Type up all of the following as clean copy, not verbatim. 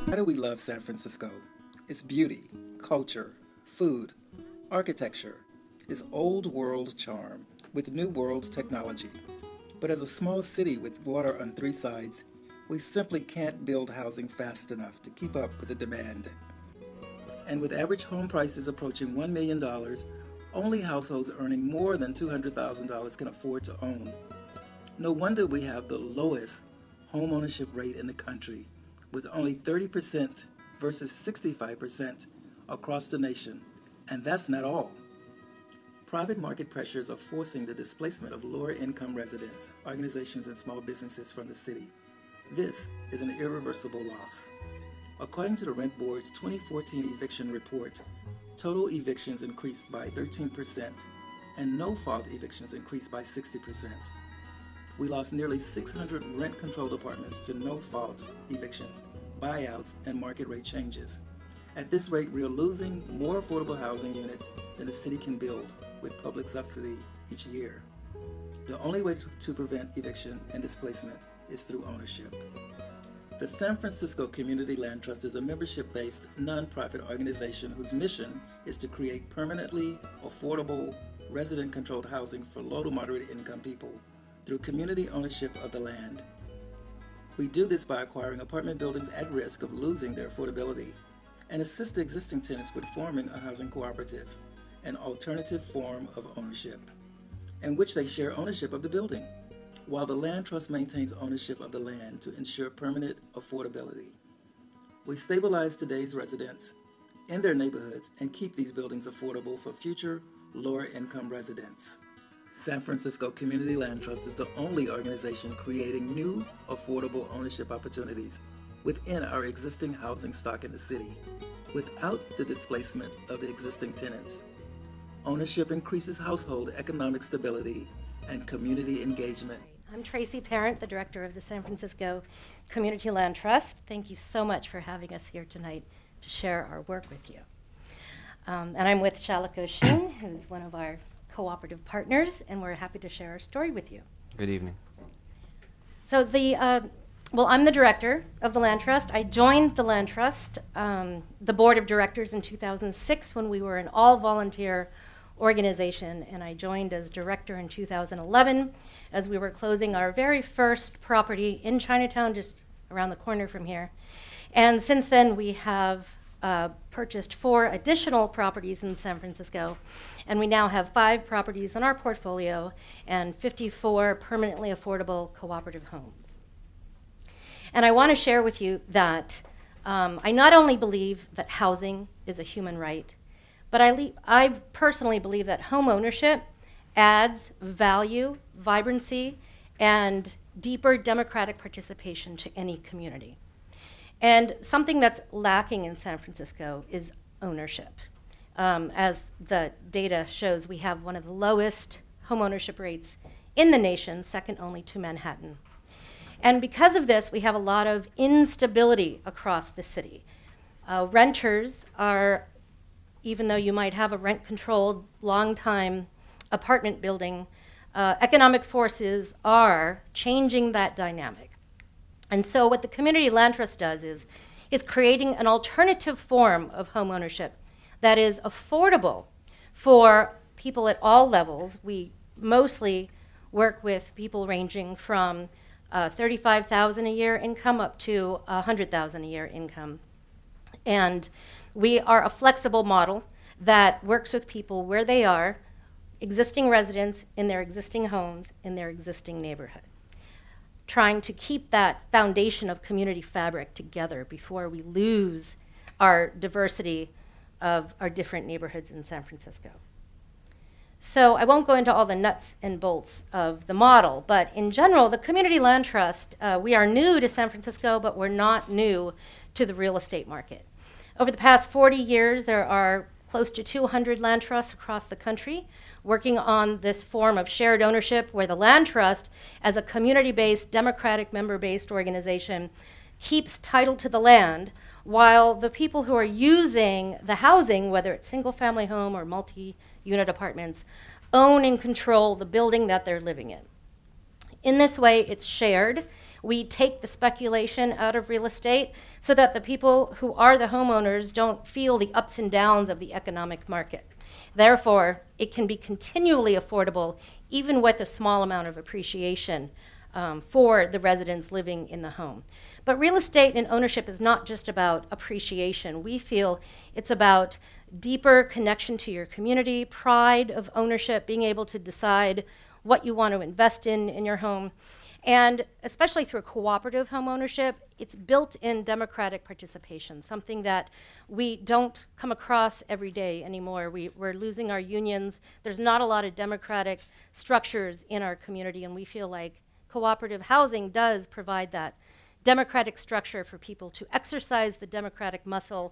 Why do we love San Francisco? Its beauty, culture, food, architecture, its old world charm with new world technology. But as a small city with water on three sides, we simply can't build housing fast enough to keep up with the demand. And with average home prices approaching $1 million, only households earning more than $200,000 can afford to own. No wonder we have the lowest home ownership rate in the country, with only 30% versus 65% across the nation. And that's not all. Private market pressures are forcing the displacement of lower income residents, organizations, and small businesses from the city. This is an irreversible loss. According to the Rent Board's 2014 eviction report, total evictions increased by 13% and no-fault evictions increased by 60%. We lost nearly 600 rent-controlled apartments to no-fault evictions, buyouts, and market rate changes. At this rate, we are losing more affordable housing units than the city can build with public subsidy each year. The only way to prevent eviction and displacement is through ownership. The San Francisco Community Land Trust is a membership-based nonprofit organization whose mission is to create permanently affordable, resident-controlled housing for low to moderate income people through community ownership of the land. We do this by acquiring apartment buildings at risk of losing their affordability and assist the existing tenants with forming a housing cooperative, an alternative form of ownership, in which they share ownership of the building, while the land trust maintains ownership of the land to ensure permanent affordability. We stabilize today's residents in their neighborhoods and keep these buildings affordable for future lower income residents. San Francisco Community Land Trust is the only organization creating new, affordable ownership opportunities within our existing housing stock in the city, without the displacement of the existing tenants. Ownership increases household economic stability and community engagement. I'm Tracy Parent, the director of the San Francisco Community Land Trust. Thank you so much for having us here tonight to share our work with you. And I'm with Shalako Shin, who's one of our cooperative partners, and we're happy to share our story with you. Good evening. So I'm the director of the Land Trust. I joined the Land Trust, the board of directors in 2006 when we were an all-volunteer organization, and I joined as director in 2011 as we were closing our very first property in Chinatown, just around the corner from here. And since then, we have purchased 4 additional properties in San Francisco, and we now have 5 properties in our portfolio and 54 permanently affordable cooperative homes. And I want to share with you that I not only believe that housing is a human right, but I personally believe that home ownership adds value, vibrancy, and deeper democratic participation to any community. And something that's lacking in San Francisco is ownership. As the data shows, we have one of the lowest home ownership rates in the nation, second only to Manhattan. And because of this, we have a lot of instability across the city. Renters are, even though you might have a rent-controlled, long-time apartment building, economic forces are changing that dynamic. And so what the Community Land Trust does is creating an alternative form of home ownership that is affordable for people at all levels. We mostly work with people ranging from $35,000 a year income up to $100,000 a year income. And we are a flexible model that works with people where they are, existing residents in their existing homes, in their existing neighborhood, trying to keep that foundation of community fabric together before we lose our diversity of our different neighborhoods in San Francisco. So I won't go into all the nuts and bolts of the model, but in general, the Community Land Trust, we are new to San Francisco, but we're not new to the real estate market. Over the past 40 years, there are close to 200 land trusts across the country working on this form of shared ownership where the land trust, as a community-based, democratic, member-based organization, keeps title to the land while the people who are using the housing, whether it's single-family home or multi-unit apartments, own and control the building that they're living in. In this way, it's shared. We take the speculation out of real estate so that the people who are the homeowners don't feel the ups and downs of the economic market. Therefore, it can be continually affordable, even with a small amount of appreciation for the residents living in the home. But real estate and ownership is not just about appreciation. We feel it's about deeper connection to your community, pride of ownership, being able to decide what you want to invest in your home. And especially through cooperative home ownership, it's built-in democratic participation, something that we don't come across every day anymore. We're losing our unions. There's not a lot of democratic structures in our community, and we feel like cooperative housing does provide that democratic structure for people to exercise the democratic muscle,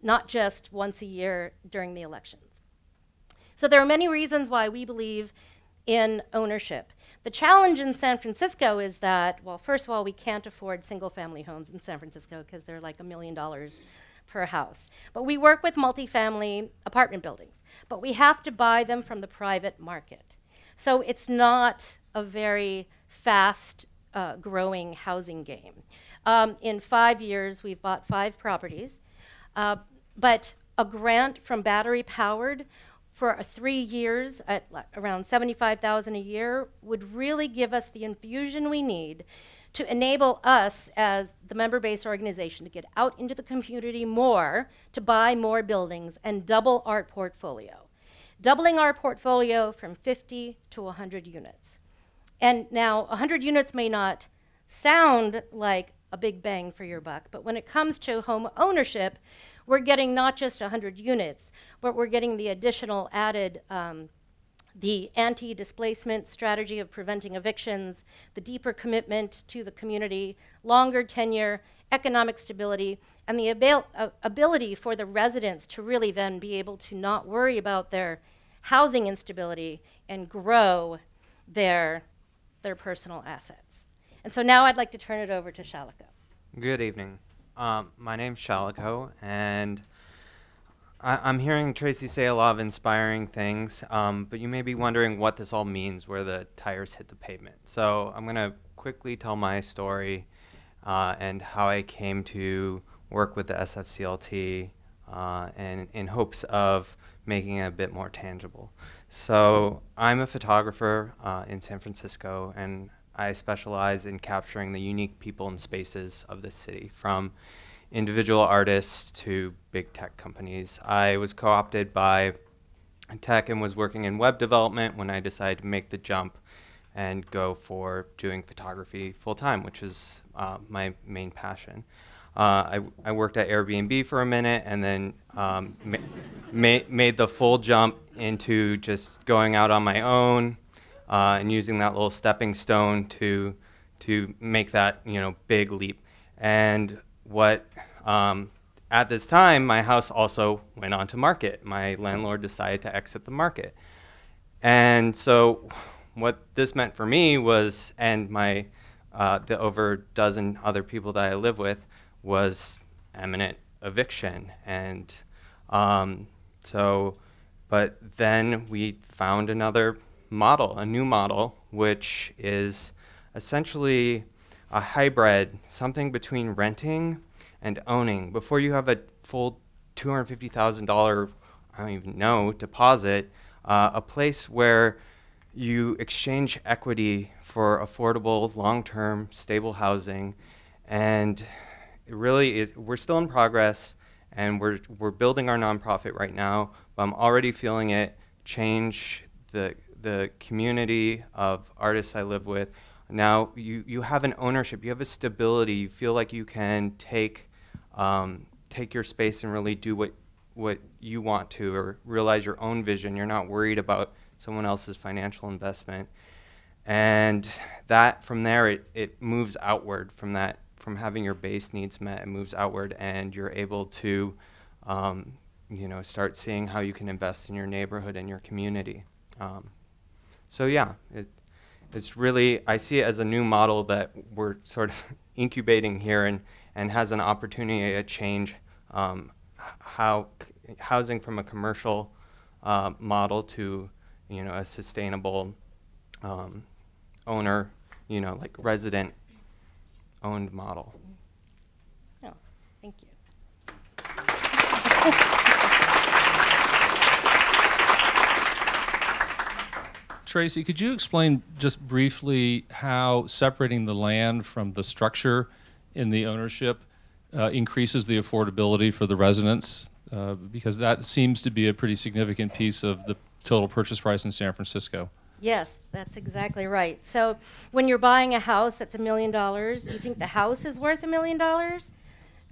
not just once a year during the elections. So there are many reasons why we believe in ownership. The challenge in San Francisco is that, well, first of all, we can't afford single-family homes in San Francisco because they're like $1 million per house. But we work with multifamily apartment buildings, but we have to buy them from the private market. So it's not a very fast growing housing game. In 5 years, we've bought 5 properties, but a grant from Battery Powered for 3 years at around $75,000 a year would really give us the infusion we need to enable us as the member-based organization to get out into the community more, to buy more buildings and double our portfolio. Doubling our portfolio from 50 to 100 units. And now 100 units may not sound like a big bang for your buck, but when it comes to home ownership, we're getting not just 100 units, but we're getting the additional added, the anti-displacement strategy of preventing evictions, the deeper commitment to the community, longer tenure, economic stability, and the ability for the residents to really then be able to not worry about their housing instability and grow their personal assets. And so now I'd like to turn it over to Shalako. Good evening. My name's Shalako, and I'm hearing Tracy say a lot of inspiring things, but you may be wondering what this all means, where the tires hit the pavement. So I'm going to quickly tell my story and how I came to work with the SFCLT and in hopes of making it a bit more tangible. So I'm a photographer in San Francisco, and I specialize in capturing the unique people and spaces of the city, from individual artists to big tech companies. I was co-opted by tech and was working in web development when I decided to make the jump and go for doing photography full-time, which is my main passion. I worked at Airbnb for a minute and then made the full jump into just going out on my own and using that little stepping stone to make that big leap. And what at this time, my house also went on to market. My landlord decided to exit the market. And so what this meant for me was, and my the over a dozen other people that I live with, was imminent eviction. And but then we found another model, a new model, which is essentially a hybrid, something between renting and owning. Before you have a full $250,000, I don't even know, deposit, a place where you exchange equity for affordable, long-term, stable housing. And it really is, we're still in progress, and we're building our nonprofit right now, but I'm already feeling it change the community of artists I live with. Now you have an ownership, you have a stability, you feel like you can take your space and really do what you want to, or realize your own vision. You're not worried about someone else's financial investment. And that, from there, it moves outward from that, from having your base needs met, it moves outward, and you're able to start seeing how you can invest in your neighborhood and your community. So yeah, it's really, I see it as a new model that we're sort of incubating here, and has an opportunity to change how housing from a commercial model to a sustainable owner, like resident owned model. Oh, thank you. Tracy, could you explain just briefly how separating the land from the structure in the ownership increases the affordability for the residents? Because that seems to be a pretty significant piece of the total purchase price in San Francisco. Yes, that's exactly right. So when you're buying a house that's $1 million, do you think the house is worth $1 million?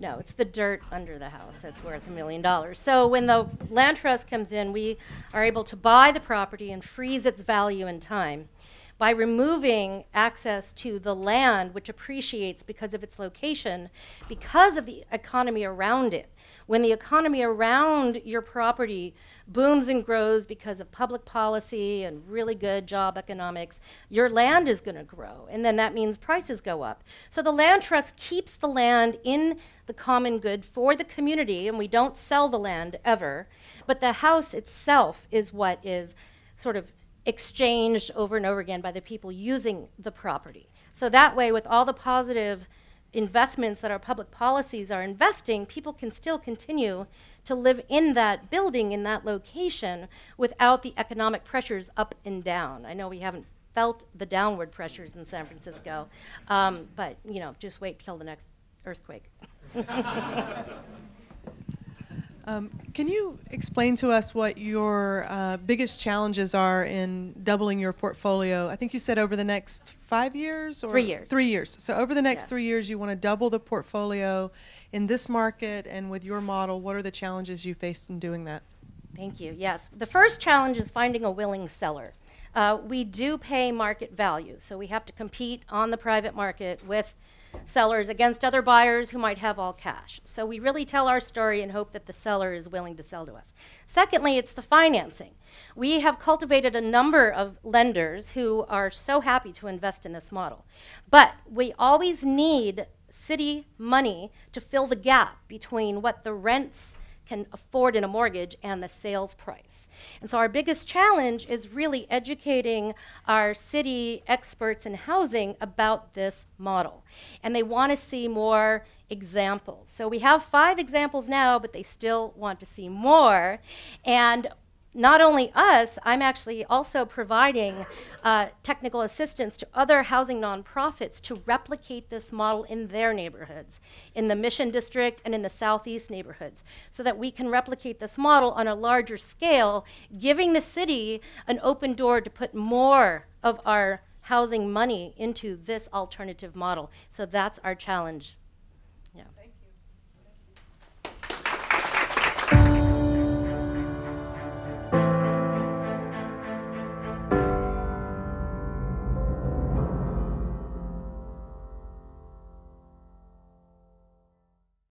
No, it's the dirt under the house that's worth $1 million. So when the land trust comes in, we are able to buy the property and freeze its value in time by removing access to the land, which appreciates because of its location, because of the economy around it. When the economy around your property booms and grows because of public policy and really good job economics, your land is going to grow, and then that means prices go up. So the land trust keeps the land in the common good for the community, and we don't sell the land ever, but the house itself is what is sort of exchanged over and over again by the people using the property. So that way, with all the positive investments that our public policies are investing, people can still continue to live in that building, in that location, without the economic pressures up and down. I know we haven't felt the downward pressures in San Francisco, but you know, just wait till the next earthquake. Can you explain to us what your biggest challenges are in doubling your portfolio? I think you said over the next 5 years? Or 3 years. 3 years. So over the next Yes. 3 years, you want to double the portfolio in this market and with your model. What are the challenges you face in doing that? Thank you. Yes. The first challenge is finding a willing seller. We do pay market value, so we have to compete on the private market with sellers against other buyers who might have all cash. So we really tell our story and hope that the seller is willing to sell to us. Secondly, it's the financing. We have cultivated a number of lenders who are so happy to invest in this model. But we always need city money to fill the gap between what the rents can afford in a mortgage and the sales price. And so our biggest challenge is really educating our city experts in housing about this model. And they want to see more examples. So we have 5 examples now, but they still want to see more. And not only us, I'm actually also providing technical assistance to other housing nonprofits to replicate this model in their neighborhoods, in the Mission District and in the Southeast neighborhoods, so that we can replicate this model on a larger scale, giving the city an open door to put more of our housing money into this alternative model. So that's our challenge